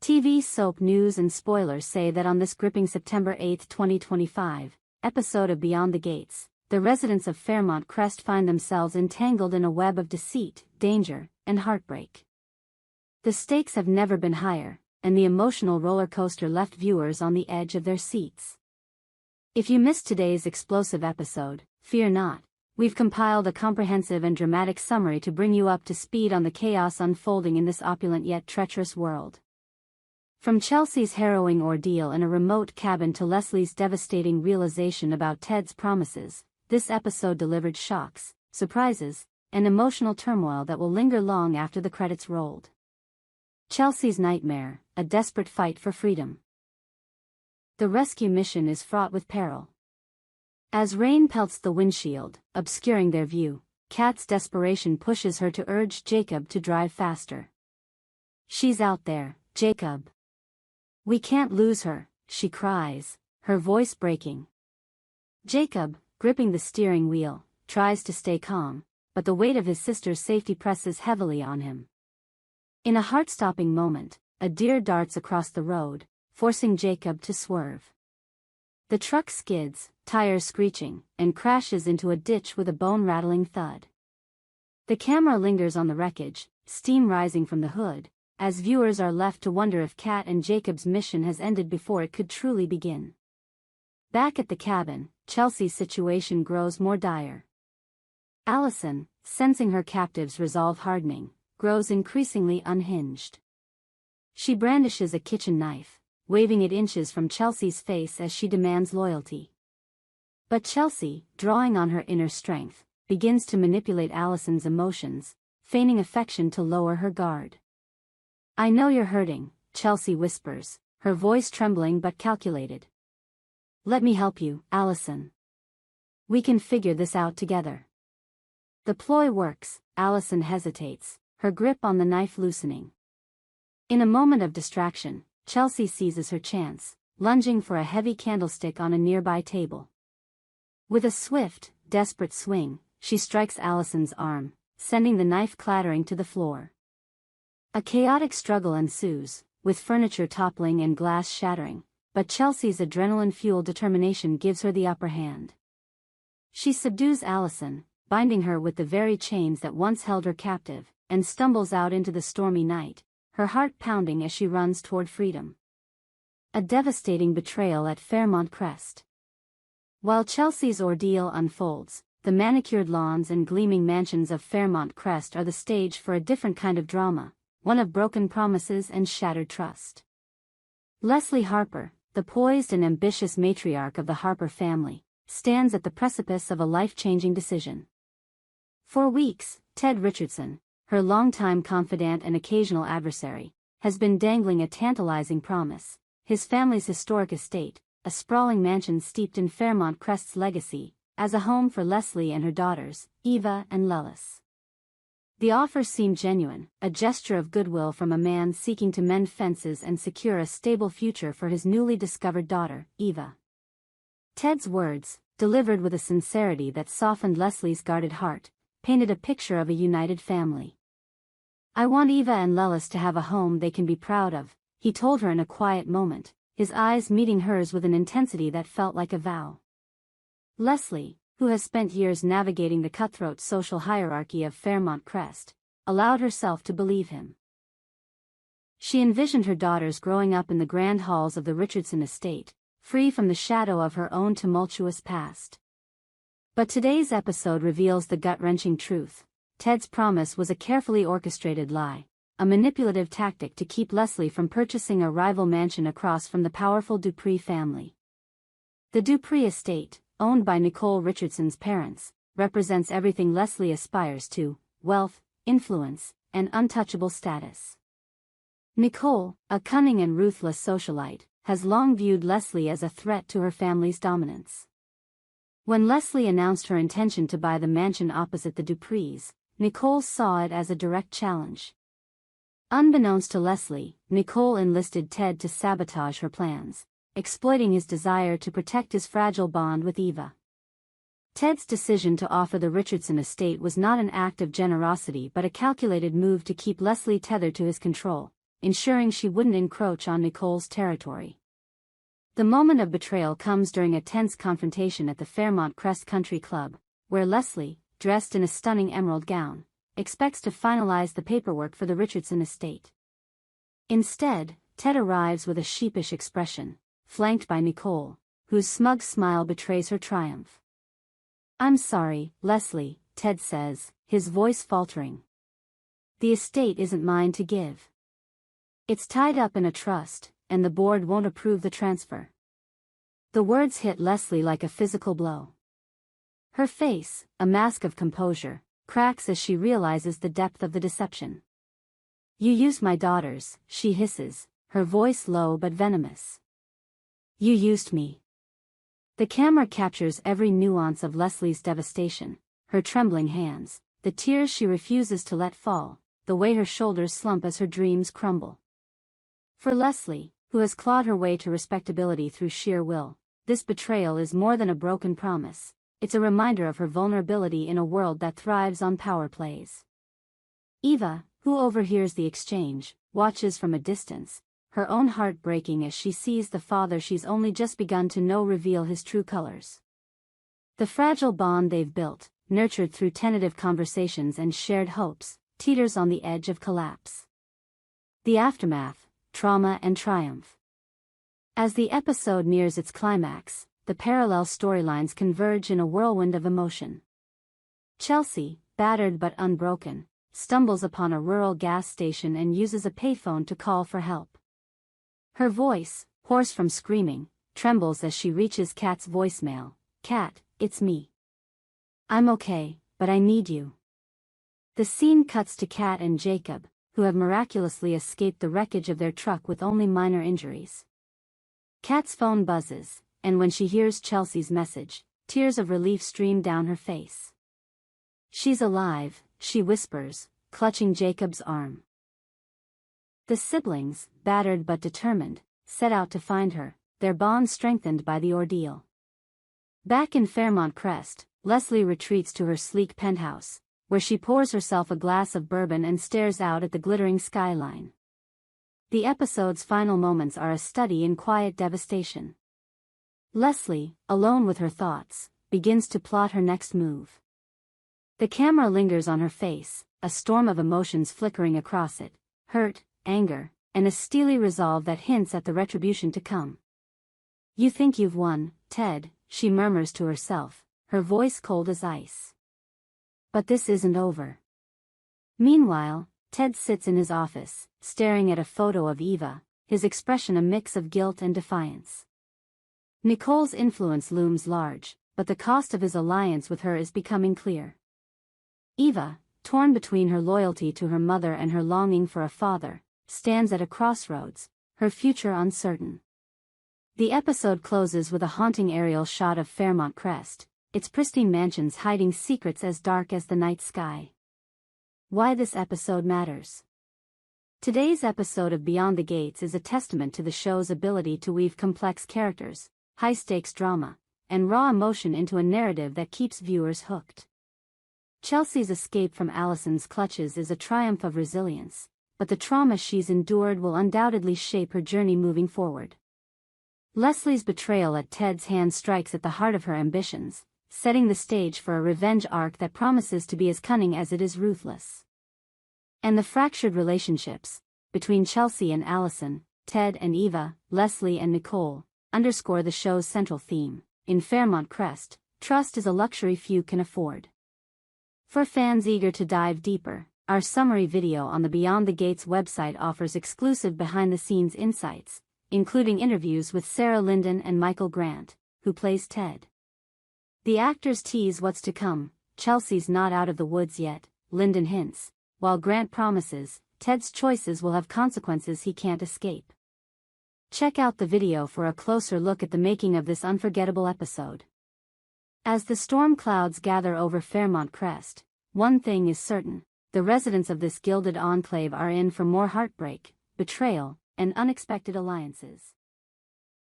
TV soap news and spoilers say that on this gripping September 8, 2025, episode of Beyond the Gates, the residents of Fairmont Crest find themselves entangled in a web of deceit, danger, and heartbreak. The stakes have never been higher, and the emotional roller coaster left viewers on the edge of their seats. If you missed today's explosive episode, fear not. We've compiled a comprehensive and dramatic summary to bring you up to speed on the chaos unfolding in this opulent yet treacherous world. From Chelsea's harrowing ordeal in a remote cabin to Leslie's devastating realization about Ted's promises, this episode delivered shocks, surprises, and emotional turmoil that will linger long after the credits rolled. Chelsea's nightmare, a desperate fight for freedom. The rescue mission is fraught with peril. As rain pelts the windshield, obscuring their view, Kat's desperation pushes her to urge Jacob to drive faster. "She's out there, Jacob. We can't lose her," she cries, her voice breaking. Jacob, gripping the steering wheel, tries to stay calm, but the weight of his sister's safety presses heavily on him. In a heart-stopping moment, a deer darts across the road, forcing Jacob to swerve. The truck skids, tires screeching, and crashes into a ditch with a bone-rattling thud. The camera lingers on the wreckage, steam rising from the hood, as viewers are left to wonder if Kat and Jacob's mission has ended before it could truly begin. Back at the cabin, Chelsea's situation grows more dire. Allison, sensing her captive's resolve hardening, grows increasingly unhinged. She brandishes a kitchen knife, waving it inches from Chelsea's face as she demands loyalty. But Chelsea, drawing on her inner strength, begins to manipulate Allison's emotions, feigning affection to lower her guard. "I know you're hurting," Chelsea whispers, her voice trembling but calculated. "Let me help you, Allison. We can figure this out together." The ploy works. Allison hesitates, her grip on the knife loosening. In a moment of distraction, Chelsea seizes her chance, lunging for a heavy candlestick on a nearby table. With a swift, desperate swing, she strikes Allison's arm, sending the knife clattering to the floor. A chaotic struggle ensues, with furniture toppling and glass shattering, but Chelsea's adrenaline-fueled determination gives her the upper hand. She subdues Allison, binding her with the very chains that once held her captive, and stumbles out into the stormy night, her heart pounding as she runs toward freedom. A devastating betrayal at Fairmont Crest. While Chelsea's ordeal unfolds, the manicured lawns and gleaming mansions of Fairmont Crest are the stage for a different kind of drama, one of broken promises and shattered trust. Leslie Harper, the poised and ambitious matriarch of the Harper family, stands at the precipice of a life-changing decision. For weeks, Ted Richardson, her longtime confidant and occasional adversary, has been dangling a tantalizing promise: his family's historic estate, a sprawling mansion steeped in Fairmont Crest's legacy, as a home for Leslie and her daughters, Eva and Lilith. The offer seemed genuine, a gesture of goodwill from a man seeking to mend fences and secure a stable future for his newly discovered daughter, Eva. Ted's words, delivered with a sincerity that softened Leslie's guarded heart, painted a picture of a united family. "I want Eva and Lilith to have a home they can be proud of," he told her in a quiet moment, his eyes meeting hers with an intensity that felt like a vow. Leslie, who has spent years navigating the cutthroat social hierarchy of Fairmont Crest, allowed herself to believe him. She envisioned her daughters growing up in the grand halls of the Richardson estate, free from the shadow of her own tumultuous past. But today's episode reveals the gut-wrenching truth: Ted's promise was a carefully orchestrated lie, a manipulative tactic to keep Leslie from purchasing a rival mansion across from the powerful Dupree family. The Dupree estate, owned by Nicole Richardson's parents, represents everything Leslie aspires to: wealth, influence, and untouchable status. Nicole, a cunning and ruthless socialite, has long viewed Leslie as a threat to her family's dominance. When Leslie announced her intention to buy the mansion opposite the Duprees, Nicole saw it as a direct challenge. Unbeknownst to Leslie, Nicole enlisted Ted to sabotage her plans, exploiting his desire to protect his fragile bond with Eva. Ted's decision to offer the Richardson estate was not an act of generosity but a calculated move to keep Leslie tethered to his control, ensuring she wouldn't encroach on Nicole's territory. The moment of betrayal comes during a tense confrontation at the Fairmont Crest Country Club, where Leslie, dressed in a stunning emerald gown, expects to finalize the paperwork for the Richardson estate. Instead, Ted arrives with a sheepish expression, flanked by Nicole, whose smug smile betrays her triumph. "I'm sorry, Leslie," Ted says, his voice faltering. "The estate isn't mine to give. It's tied up in a trust, and the board won't approve the transfer." The words hit Leslie like a physical blow. Her face, a mask of composure, cracks as she realizes the depth of the deception. "You used my daughters," she hisses, her voice low but venomous. "You used me." The camera captures every nuance of Leslie's devastation, her trembling hands, the tears she refuses to let fall, the way her shoulders slump as her dreams crumble. For Leslie, who has clawed her way to respectability through sheer will, this betrayal is more than a broken promise. It's a reminder of her vulnerability in a world that thrives on power plays. Eva, who overhears the exchange, watches from a distance, her own heart breaking as she sees the father she's only just begun to know reveal his true colors. The fragile bond they've built, nurtured through tentative conversations and shared hopes, teeters on the edge of collapse. The aftermath, trauma and triumph. As the episode nears its climax, the parallel storylines converge in a whirlwind of emotion. Chelsea, battered but unbroken, stumbles upon a rural gas station and uses a payphone to call for help. Her voice, hoarse from screaming, trembles as she reaches Kat's voicemail. "Kat, it's me. I'm okay, but I need you." The scene cuts to Kat and Jacob, who have miraculously escaped the wreckage of their truck with only minor injuries. Kat's phone buzzes, and when she hears Chelsea's message, tears of relief stream down her face. "She's alive," she whispers, clutching Jacob's arm. The siblings, battered but determined, set out to find her, their bond strengthened by the ordeal. Back in Fairmont Crest, Leslie retreats to her sleek penthouse, where she pours herself a glass of bourbon and stares out at the glittering skyline. The episode's final moments are a study in quiet devastation. Leslie, alone with her thoughts, begins to plot her next move. The camera lingers on her face, a storm of emotions flickering across it, hurt, anger, and a steely resolve that hints at the retribution to come. "You think you've won, Ted," she murmurs to herself, her voice cold as ice. But this isn't over. Meanwhile, Ted sits in his office, staring at a photo of Eva, his expression a mix of guilt and defiance. Nicole's influence looms large, but the cost of his alliance with her is becoming clear. Eva, torn between her loyalty to her mother and her longing for a father, stands at a crossroads, her future uncertain. The episode closes with a haunting aerial shot of Fairmont Crest, its pristine mansions hiding secrets as dark as the night sky. Why this episode matters. Today's episode of Beyond the Gates is a testament to the show's ability to weave complex characters, high-stakes drama, and raw emotion into a narrative that keeps viewers hooked. Chelsea's escape from Allison's clutches is a triumph of resilience, but the trauma she's endured will undoubtedly shape her journey moving forward. Leslie's betrayal at Ted's hands strikes at the heart of her ambitions, setting the stage for a revenge arc that promises to be as cunning as it is ruthless. And the fractured relationships, between Chelsea and Allison, Ted and Eva, Leslie and Nicole, underscore the show's central theme. In Fairmont Crest, trust is a luxury few can afford. For fans eager to dive deeper, our summary video on the Beyond the Gates website offers exclusive behind-the-scenes insights, including interviews with Sarah Linden and Michael Grant, who plays Ted. The actors tease what's to come. Chelsea's not out of the woods yet, Linden hints, while Grant promises, Ted's choices will have consequences he can't escape. Check out the video for a closer look at the making of this unforgettable episode. As the storm clouds gather over Fairmont Crest, one thing is certain, the residents of this gilded enclave are in for more heartbreak, betrayal, and unexpected alliances.